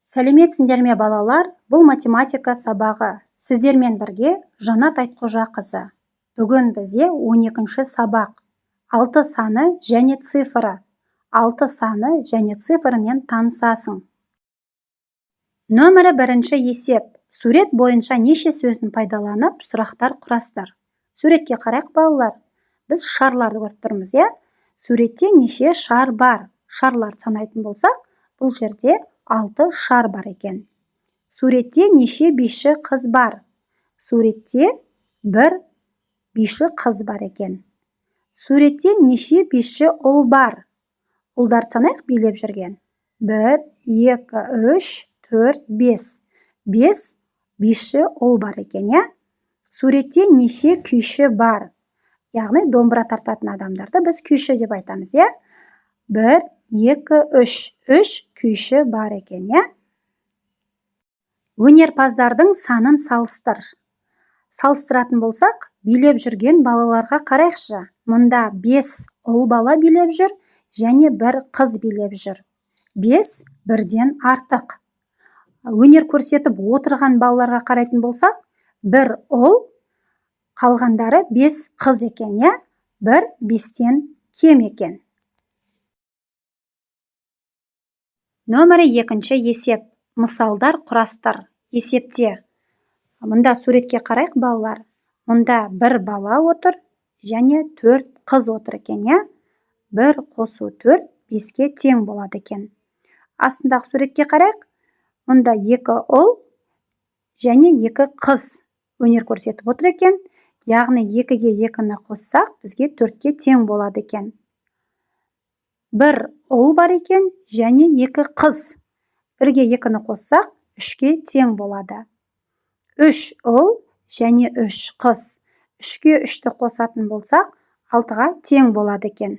Сәлеметсіңдер ме балалар? Бұл математика сабағы. Сіздермен бірге Жанат Айтқожақызы. Бүгін бізде 12-ші сабақ. 6 саны және цифры. 6 саны және цифрымен танысасың. Нөмірі 1 есеп. Сурет бойынша неше сөзін пайдаланып сұрақтар құрастыр. Суретке қарайық балалар. Біз шарларды көріп тұрмыз, иә? Суретте неше шар бар? Шарлар санайтын болсақ, бұл жерде 6 шар бар екен. Суретте неше биші қыз бар? Суретте бір биші қыз бар екен. Суретте неше биші ұл бар? Ұлдар санайық билеп жүрген. 1, 2, 3, 4, 5. 5 биші ұл бар екен, иә? Суретте неше күйші бар? Яғни домбыра тартатын адамдарды біз күйші деп айтамыз, иә? 1, 2, 3. 3 күйші бар екен, иә? Өнерпаздардың санын салыстыр. Салыстыратын болсақ, билеп жүрген балаларға қарайықшы. Мұнда 5 ұл бала билеп жүр, және 1 қыз билеп жүр. 5 бірден артық. Өнер көрсетіп отырған балаларға қарайтын болсақ, 1 ұл, қалғандары 5 қыз екен, иә? 1 5-тен кем екен. Нөмірі 2 есеп. Мысалдар құрастыр. Есепте. Мұнда суретке қарайық балалар. Мұнда 1 бала отыр, және 4 қыз отыр екен, иә? 1 қосу 4, 5-ке тең болады екен. Астындағы суретке қарайық. Мұнда 2 ұл, және 2 қыз өнер көрсетіп отыр екен. Яғни 2-ге 2-ні қоссақ, бізге 4-ке тең болады екен. 1 ұл бар екен, және 2 қыз. 1-ге 2-ні қоссақ, 3-ке тең болады. 3 ұл, және 3 қыз. 3-ке 3-ті қосатын болсақ, 6-ға тең болады екен.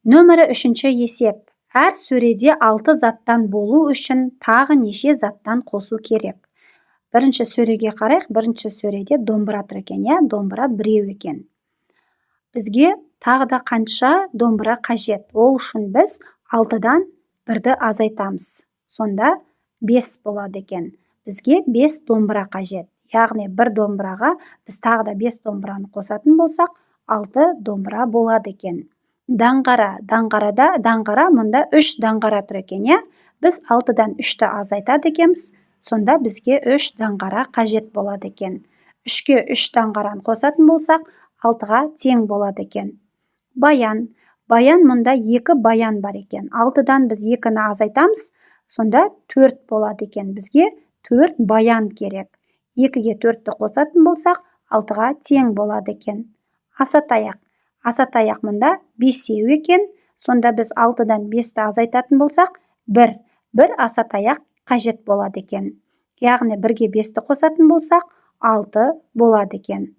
Нөмірі 3 есеп. Әр сөреде 6 заттан болу үшін тағы неше заттан қосу керек? Бірінші сөреге қарайық. Бірінші сөреде домбыра тұр екен, иә? Домбыра біреу екен. Бізге тағы да қанша домбыра қажет? Ол үшін біз 6-дан 1-ді азайтамыз. Сонда 5 болады екен. Бізге 5 домбыра қажет. Яғни 1 домбыраға біз тағы да 5 домбыраны қосатын болсақ, 6 домбыра болады екен. Даңғара. Даңғара мұнда 3 даңғара тұр екен, иә? Біз 6-дан 3-ті азайтады екенбіз. Сонда бізге 3 даңғара қажет болады екен. 3-ке 3 даңғараны қосатын болсақ, 6-ға тең болады екен. Баян. Баян мұнда 2 баян бар екен. 6-дан біз 2-ні азайтамыз. Сонда 4 болады екен. Бізге 4 баян керек. 2-ге 4-ті қосатын болсақ, 6-ға тең болады екен. Асатаяқ. Асатаяқ мұнда 5 екен. Сонда біз 6-дан 5-ті азайтатын болсақ, 1 асатаяқ қажет болады екен. Яғни 1-ге 5-ті қосатын болсақ, 6 болады екен.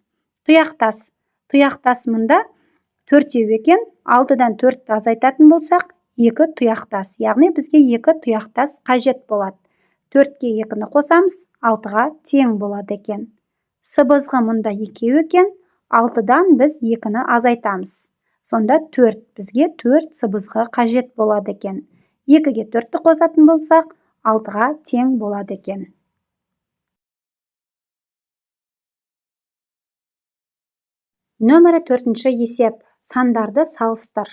Тұяқтас. Тұяқтас мұнда 4 екен. 6-дан 4-ті азайтатын болсақ, 2 тұяқтас. Яғни бізге 2 тұяқтас қажет болады. 4-ке 2-ні қосамыз, 6-ға тең болады екен. Сыбызғы мұнда 2 екен. 6-дан біз 2-ні азайтамыз. Сонда 4. Бізге 4 сыбызғы қажет болады екен. 2-ге 4-ті қосатын болсақ, 6-ға тең болады екен. Нөмірі 4 есеп. Сандарды салыстыр.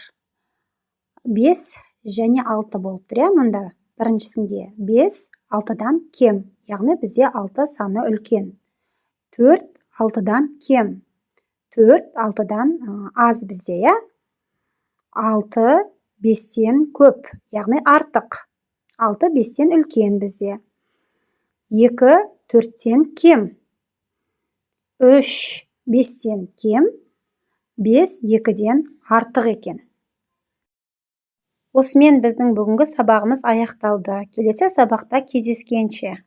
5 және 6 болып тұр, иә, мұнда. Біріншісінде 5 6-дан кем. Яғни бізде 6 саны үлкен. 4 6-дан кем. 4 6-дан аз бізде, иә? 6 5-тен көп, яғни артық. 6 5-тен үлкен бізде. 2 4-тен кем. 3 5-тен кем. 5 2-ден артық екен. Осымен біздің бүгінгі сабағымыз аяқталды. Келесі сабақта кездескенше.